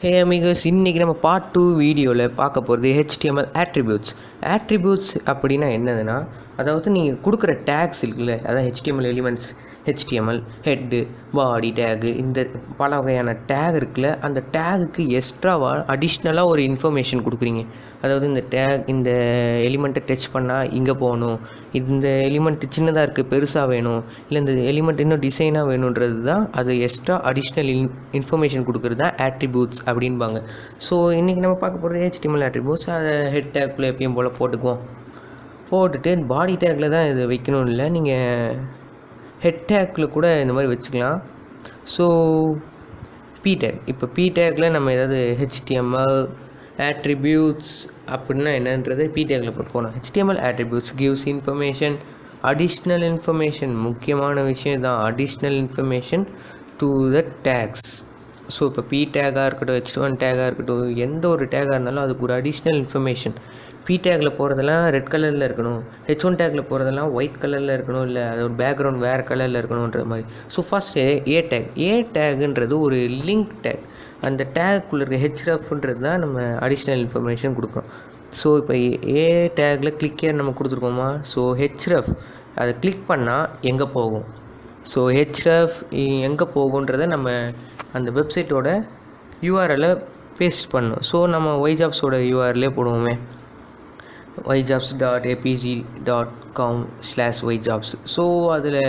ஹே amigos, இன்றைக்கி நம்ம part 2 வீடியோவில் பார்க்க போகிறது HTML attributes. attributes அப்படின்னா என்னதுன்னா, அதாவது நீங்கள் கொடுக்குற டேக்ஸ் இருக்குல்ல, அதான் HTML எலிமெண்ட்ஸ், HTML ஹெட்டு, பாடி டேகு, இந்த பல வகையான டேக் இருக்குல்ல, அந்த டேகுக்கு எக்ஸ்ட்ராவாக அடிஷ்னலாக ஒரு இன்ஃபர்மேஷன் கொடுக்குறீங்க. அதாவது இந்த எலிமெண்ட்டை டச் பண்ணால் இங்கே போகணும், இந்த எலிமெண்ட்டு சின்னதாக இருக்குது பெருசாக வேணும், இல்லை இந்த எலிமெண்ட் இன்னும் டிசைனாக வேணுன்றது தான் அது எக்ஸ்ட்ரா அடிஷ்னல் இன்ஃபர்மேஷன் கொடுக்குறது தான் attributes அப்படின்பாங்க. ஸோ இன்றைக்கி நம்ம பார்க்க போகிறது HTML attributes. அதை ஹெட் டேக்குள்ளே எப்பயும் போல் போட்டுட்டு பாடி டேக்கில் தான் இது வைக்கணும் இல்லை, நீங்கள் ஹெட் டேக்கில் கூட இந்த மாதிரி வச்சுக்கலாம். ஸோ பி டேக், இப்போ பி டேக்கில் நம்ம ஏதாவது HTML attributes அப்படின்னா என்னன்றது பி டேக்கில் போகணும். HTML attributes gives information, additional information, முக்கியமான விஷயம் தான் additional information to the tags. So இப்போ பி டேக்காக இருக்கட்டும், H1 டேக்காக இருக்கட்டும், எந்த ஒரு டேக்காக இருந்தாலும் அதுக்கு ஒரு அடிஷ்னல் இன்ஃபர்மேஷன். பி டேக்கில் போகிறதெல்லாம் ரெட் கலரில் இருக்கணும், H1 டேக்கில் போகிறதெல்லாம் ஒயிட் கலரில் இருக்கணும், இல்லை அதோட பேக்ரவுண்ட் வேறு கலரில் இருக்கணுன்ற மாதிரி. ஸோ ஃபஸ்ட்டு ஏ டேக்குன்றது ஒரு லிங்க் டேக். அந்த டேக்குள்ளே இருக்க ஹெச்ரஃப்ன்றது தான் நம்ம அடிஷ்னல் இன்ஃபர்மேஷன் கொடுக்குறோம். ஸோ இப்போ ஏ டேக்கில் கிளிக்கேர் நம்ம கொடுத்துருக்கோமா, ஸோ ஹெச்ரஃப் அதை கிளிக் பண்ணால் எங்கே போகும், ஸோ ஹெச்ரஃப் எங்கே போகுன்றதை நம்ம அந்த வெப்சைட்டோட யூஆர்எல்லை பேஸ்ட் பண்ணணும். ஸோ நம்ம ஒய்ஜாப்ஸோட யூஆர்எல்லே போடுவோமே, yjobs.apc.com/yjobs. ஸோ அதில்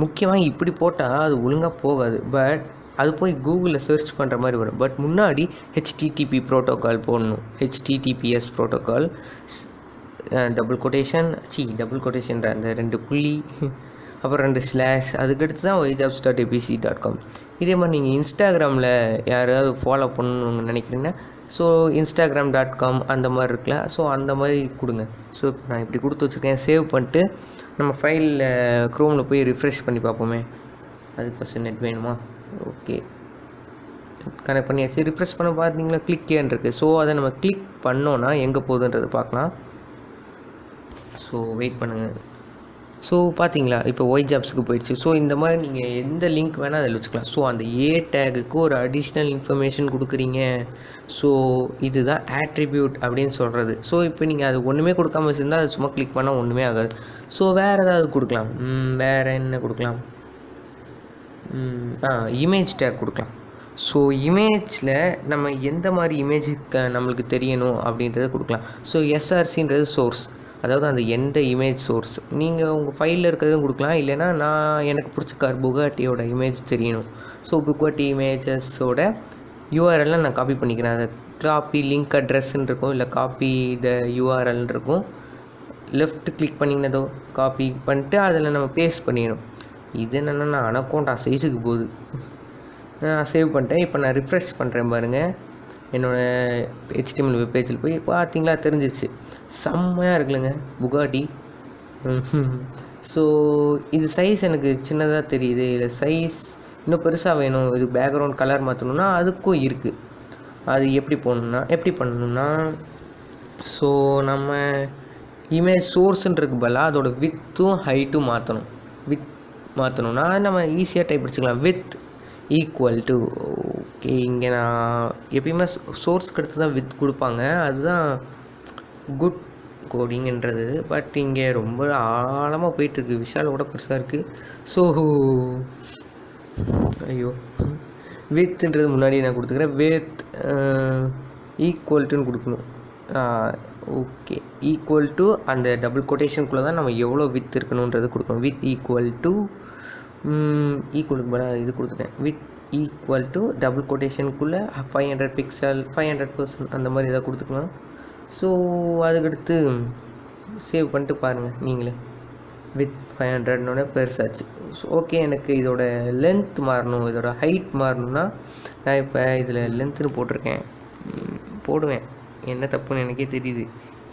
முக்கியமாக இப்படி போட்டால் அது ஒழுங்காக போகாது, பட் அது போய் கூகுளில் சர்ச் பண்ணுற மாதிரி வரும். பட் முன்னாடி HTTP ப்ரோட்டோக்கால் போடணும், HTTPS ப்ரோட்டோக்கால் டபுள் கொட்டேஷன்ற அந்த 2 புள்ளி அப்புறம் 2 ஸ்லாஷ், அதுக்கடுத்து தான் yjobs.apc.com. இதே மாதிரி நீங்கள் இன்ஸ்டாகிராமில் யாராவது ஃபாலோ பண்ணணுன்னு நினைக்கிறீங்கன்னா, ஸோ instagram.com அந்த மாதிரி இருக்குல்ல, ஸோ அந்த மாதிரி கொடுங்க. ஸோ இப்போ நான் இப்படி கொடுத்து வச்சுருக்கேன். சேவ் பண்ணிட்டு நம்ம ஃபைலில் க்ரோமில் போய் ரிஃப்ரெஷ் பண்ணி பார்ப்போமே. அது ஃபஸ்ட்டு நெட் வேணுமா, ஓகே கனெக்ட் பண்ணியாச்சு. ரிஃப்ரெஷ் பண்ண பார்த்தீங்களா, கிளிக்கேன்னு இருக்குது. ஸோ அதை நம்ம கிளிக் பண்ணோன்னா எங்கே போகுதுன்றது பார்க்கலாம். ஸோ வெயிட் பண்ணுங்கள். ஸோ பார்த்தீங்களா, இப்போ ஒய்ஜாப்ஸுக்கு போயிடுச்சு. ஸோ இந்த மாதிரி நீங்கள் எந்த லிங்க் வேணால் அதில் வச்சுக்கலாம். ஸோ அந்த ஏ டேகுக்கு ஒரு அடிஷ்னல் இன்ஃபர்மேஷன் கொடுக்குறீங்க. ஸோ இதுதான் ஆட்ரிபியூட் அப்படின்னு சொல்கிறது. ஸோ இப்போ நீங்கள் அது ஒன்றுமே கொடுக்காம வச்சுருந்தால் அது சும்மா கிளிக் பண்ணால் ஒன்றுமே ஆகாது. ஸோ வேறு ஏதாவது கொடுக்கலாம். வேறு என்ன கொடுக்கலாம், இமேஜ் டேக் கொடுக்கலாம். ஸோ இமேஜில் நம்ம எந்த மாதிரி இமேஜ் நம்மளுக்கு தெரியணும் அப்படின்றத கொடுக்கலாம். ஸோ SRCன்றது சோர்ஸ், அதாவது அந்த எந்த இமேஜ் சோர்ஸ் நீங்கள் உங்கள் ஃபைலில் இருக்கிறதும் கொடுக்கலாம். இல்லைனா நான் எனக்கு பிடிச்ச கார் புகாட்டியோட இமேஜ் தெரியணும், ஸோ புகாட்டி இமேஜஸோட யூஆர்எல்லாம் நான் காப்பி பண்ணிக்கிறேன். அதை காப்பி லிங்க் அட்ரஸ்ன்னு இருக்கும், இல்லை காப்பி த யூஆர்எல் இருக்கும். லெஃப்ட் கிளிக் பண்ணிங்கனதோ காப்பி பண்ணிட்டு அதில் நம்ம பேஸ்ட் பண்ணிடணும். இது என்னென்னா நான் அனக்கௌண்டா சைஸுக்கு போகுது. நான் சேவ் பண்ணிட்டேன். இப்போ நான் ரிஃப்ரெஷ் பண்ணுறேன் பாருங்கள், என்னோடய HTML வெப் பேஜில் போய் பார்த்தீங்களா, தெரிஞ்சிச்சு. செம்மையாக இருக்குல்லங்க புகாட்டி. ஸோ இது சைஸ் எனக்கு சின்னதாக தெரியுது, இல்லை சைஸ் இன்னும் பெருசாக வேணும், இது பேக்ரவுண்ட் கலர் மாற்றணுன்னா அதுக்கும் இருக்குது. அது எப்படி பண்ணணுன்னா, ஸோ நம்ம இமேஜ் சோர்ஸுன்றதுக்கு பதிலாக அதோட வித்தும் ஹைட்டும் மாற்றணும்னா நம்ம ஈஸியாக டைப் படிச்சுக்கலாம். வித் ஈக்குவல் டு, ஓகே இங்கே நான் எப்பயுமே சோர்ஸ்க்கு அடுத்து தான் வித் கொடுப்பாங்க, அதுதான் குட் கோடிங்கன்றது. பட் இங்கே ரொம்ப ஆழமாக போயிட்டுருக்கு, விஷாலோட பெருசாக இருக்குது. ஸோ ஐயோ, வித்துன்றது முன்னாடி நான் கொடுத்துக்கிறேன். வித் ஈக்குவல்ட்டுன்னு கொடுக்கணும். ஓகே, ஈக்குவல் டு அந்த டபுள் கொட்டேஷனுக்குள்ளே தான் நம்ம எவ்வளோ வித் இருக்கணுன்றது கொடுக்கணும். வித் ஈக்குவல் டு ஈக்குவலுக்கு பதிலாக இது கொடுத்துட்டேன். வித் ஈக்குவல் டு டபுள் கொட்டேஷனுக்குள்ளே 500 பிக்சல் 500% அந்த மாதிரி எதாவது கொடுத்துக்கலாம். ஸோ அதுக்கடுத்து சேவ் பண்ணிட்டு பாருங்கள் நீங்களே, வித் 500 பெருசாச்சு. ஸோ ஓகே, எனக்கு இதோட லென்த் மாறணும், இதோட ஹைட் மாறணும்னா நான் இப்போ இதில் லென்த்துன்னு போடுவேன். என்ன தப்புன்னு எனக்கே தெரியுது,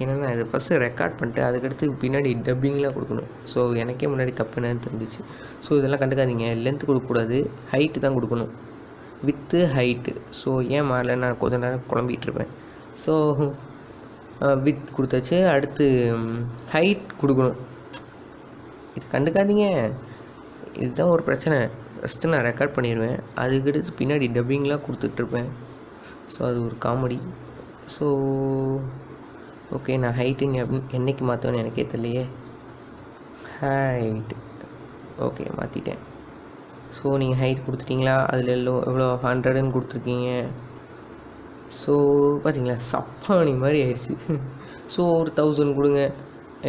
ஏன்னா நான் இதை ஃபஸ்ட்டு ரெக்கார்ட் பண்ணிட்டு அதுக்கடுத்து பின்னாடி டப்பிங்லாம் கொடுக்கணும். ஸோ எனக்கே முன்னாடி தப்புன்னு தெரிஞ்சிச்சு. ஸோ இதெல்லாம் கண்டுக்காதீங்க, லென்த்து கொடுக்கக்கூடாது, ஹைட்டு தான் கொடுக்கணும், வித்து ஹைட்டு. ஸோ ஏன் மாறல, நான் கொஞ்ச நேரம் குழம்பிகிட்ருப்பேன். ஸோ வித் கொடுத்தாச்சு, அடுத்து ஹைட் கொடுக்கணும். இது கண்டுக்காதீங்க, இதுதான் ஒரு பிரச்சனை. ஃபஸ்ட்டு நான் ரெக்கார்ட் பண்ணிடுவேன், அதுக்கடுத்து பின்னாடி டப்பிங்லாம் கொடுத்துட்ருப்பேன். ஸோ அது ஒரு காமெடி. ஸோ ஓகே, நான் ஹைட்டுன்னு என்றைக்கு மாற்றுவேன்னு எனக்கே தெரியலையே. ஹைட் ஓகே மாற்றிட்டேன். ஸோ நீங்கள் ஹைட் கொடுத்துட்டிங்களா, அதில் எவ்வளோ 100ன்னு கொடுத்துருக்கீங்க. ஸோ பார்த்தீங்களா சப்பானி மாதிரி ஆயிடுச்சு. ஸோ ஒரு 1000 கொடுங்க,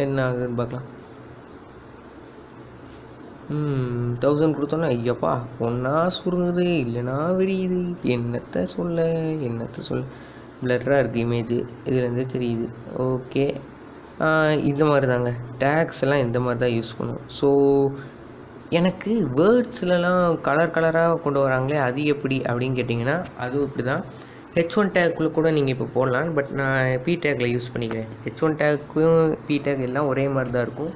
என்ன ஆகுதுன்னு பார்க்கலாம். 1000 கொடுத்தோன்னா ஐயப்பா ஒன்றா சுருங்குது இல்லைனா விரியுது. என்னத்தை சொல்ல பிளர்ராக இருக்குது இமேஜ், இதுலேருந்தே தெரியுது. ஓகே, இந்த மாதிரி தாங்க டேக்ஸ் எல்லாம் இந்த மாதிரி தான் யூஸ் பண்ணுவோம். ஸோ எனக்கு வேர்ட்ஸ்லலாம் கலராக கொண்டு வராங்களே, அது எப்படி அப்படின்னு கேட்டிங்கன்னா அதுவும் இப்படி தான். H1 டேக்குள்ளே கூட நீங்கள் இப்போ போடலாம், பட் நான் P டேக்கில் யூஸ் பண்ணிக்கிறேன். H1 டேக்கும் P டேக் எல்லாம் ஒரே மாதிரி தான் இருக்கும்,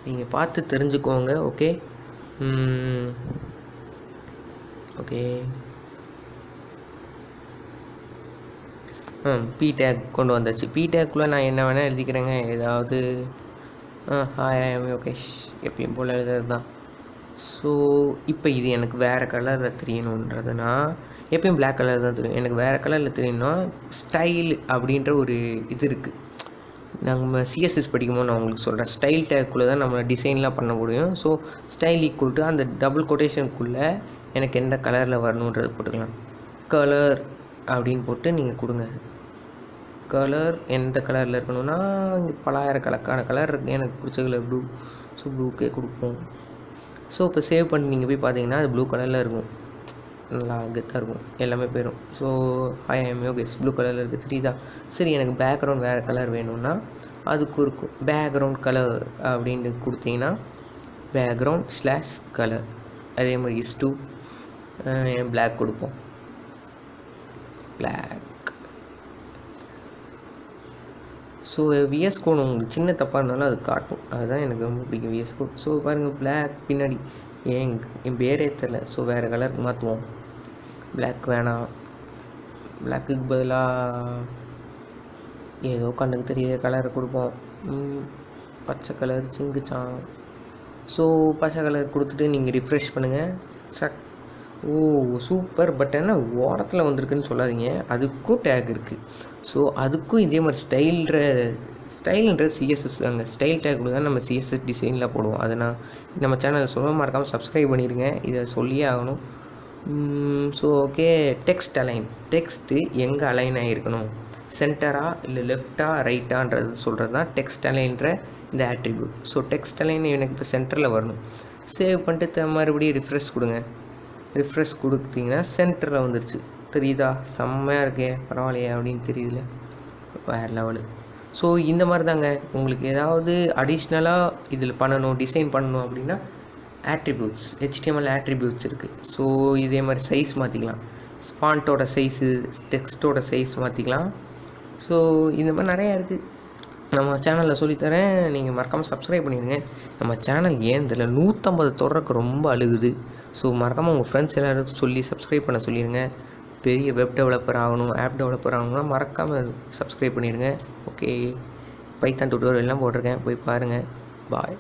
நீங்கள் பார்த்து தெரிஞ்சுக்கோங்க. ஓகே ஓகே P டேக் கொண்டு வந்தாச்சு. P டேக்குள்ளே நான் என்ன வேணால் எழுதிக்கிறேங்க, ஏதாவது ஹாய் யோகேஷ் எப்பயும் போல் எழுதுறது தான். ஸோ இப்போ இது எனக்கு வேறு கலரில் தெரியணுன்றதுனா எப்பயும் பிளாக் கலர் தான் தெரியும். எனக்கு வேறு கலரில் தெரியணும்னா ஸ்டைல் அப்படின்ற ஒரு இது இருக்குது. நம்ம சிஎஸ்எஸ் படிக்கும்போது நான் உங்களுக்கு சொல்கிறேன், ஸ்டைல் டேக்குள்ளே தான் நம்ம டிசைன்லாம் பண்ண முடியும். ஸோ ஸ்டைல் ஈக்குவல் டு அந்த டபுள் கொட்டேஷனுக்குள்ளே எனக்கு எந்த கலரில் வரணுன்றது போட்டுக்கலாம். கலர் அப்படின்னு போட்டு நீங்கள் கொடுங்க. கலர் எந்த கலரில் இருக்கணும்னா இங்கே பலாயிரக்கணக்கான கலர் இருக்குது, எனக்கு பிடிச்ச கலர் ப்ளூ. ஸோ ப்ளூக்கே கொடுப்போம். ஸோ இப்போ சேவ் பண்ணி நீங்கள் போய் பார்த்தீங்கன்னா அது ப்ளூ கலரில் இருக்கும், நல்லா கெத்தாக இருக்கும், எல்லாமே போயிடும். ஸோ யோகேஷ் ப்ளூ கலரில் இருக்குது, தெரியுதா? சரி, எனக்கு பேக்ரவுண்ட் வேறு கலர் வேணும்னா அதுக்கும் இருக்கும். பேக்ரவுண்ட் கலர் அப்படின்ட்டு கொடுத்தீங்கன்னா பேக்ரவுண்ட் /கலர், அதே மாதிரி இஸ் டூ பிளாக் கொடுப்போம். பிளாக். ஸோ விஎஸ் கோட் உங்களுக்கு சின்ன தப்பாக இருந்தாலும் அது காட்டும், அதுதான் எனக்கு ரொம்ப பிடிக்கும் விஎஸ் கோட். ஸோ பாருங்கள், பிளாக் பின்னாடி என் பேரே தெரில. ஸோ வேறு கலருக்கு மாற்றுவோம். பிளாக் வேணாம், பிளாக்குக்கு பதிலாக ஏதோ கண்ணுக்கு தெரியாத கலரை கொடுப்போம். பச்சை கலர் சிங்குச்சான். ஸோ பச்சை கலர் கொடுத்துட்டு நீங்கள் ரிஃப்ரெஷ் பண்ணுங்கள். ஓ சூப்பர். பட் என்ன ஓரத்தில் வந்திருக்குன்னு சொல்லாதீங்க, அதுக்கும் டேக் இருக்குது. ஸோ அதுக்கும் இதே மாதிரி ஸ்டைல்ன்ற சிஎஸ்எஸ் தாங்க. ஸ்டைல் டேக் தான் நம்ம சிஎஸ்எஸ் டிசைனில் போடுவோம். அதை நான் நம்ம சேனலில் சொல்ல மறக்காமல் சப்ஸ்கிரைப் பண்ணிடுங்க, இதை சொல்லியே ஆகணும். So okay, text align. Text எங்கே அலைன் ஆகிருக்கணும், சென்டரா இல்லை லெஃப்டா ரைட்டான்றது சொல்கிறது தான் டெக்ஸ்ட் அலைன்ற இந்த ஆட்ரிபியூட். ஸோ டெக்ஸ்ட் அலைன் எனக்கு இப்போ சென்டரில் வரணும். சேவ் பண்ணிட்டு மறுபடியும் ரிஃப்ரெஷ் கொடுங்க. ரிஃப்ரெஷ் கொடுத்தீங்கன்னா சென்டரில் வந்துருச்சு, தெரியுதா? செம்மையாக இருக்கே, பரவாயில்லையே அப்படின்னு தெரியுதுல, வேறு லெவலு. ஸோ இந்த மாதிரி தாங்க. உங்களுக்கு ஏதாவது அடிஷ்னலாக இதில் பண்ணணும், டிசைன் பண்ணணும் அப்படின்னா ஆட்ரிபியூட்ஸ், HTML ஆட்ரிபியூட்ஸ் இருக்குது. ஸோ இதே மாதிரி சைஸ் மாற்றிக்கலாம், ஃபாண்ட்டோட சைஸு, டெக்ஸ்ட்டோட சைஸ் மாற்றிக்கலாம். ஸோ இந்த மாதிரி நிறையா இருக்குது, நம்ம சேனலில் சொல்லித்தரேன், நீங்கள் மறக்காமல் சப்ஸ்கிரைப் பண்ணிடுங்க. நம்ம சேனல் ஏன் தெரியல 150 தொடர்றதுக்கு ரொம்ப அழுகுது. ஸோ மறக்காமல் உங்கள் ஃப்ரெண்ட்ஸ் எல்லோரும் சொல்லி சப்ஸ்கிரைப் பண்ண சொல்லிடுங்க. பெரிய வெப் டெவலப்பர் ஆகணும், ஆப் டெவலப்பர் ஆகணும்னா மறக்காமல் சப்ஸ்கிரைப் பண்ணிடுங்க. ஓகே, பைத்தான் டியூட்டோரியல் எல்லாம் போட்டிருக்கேன், போய் பாருங்கள். பாய்.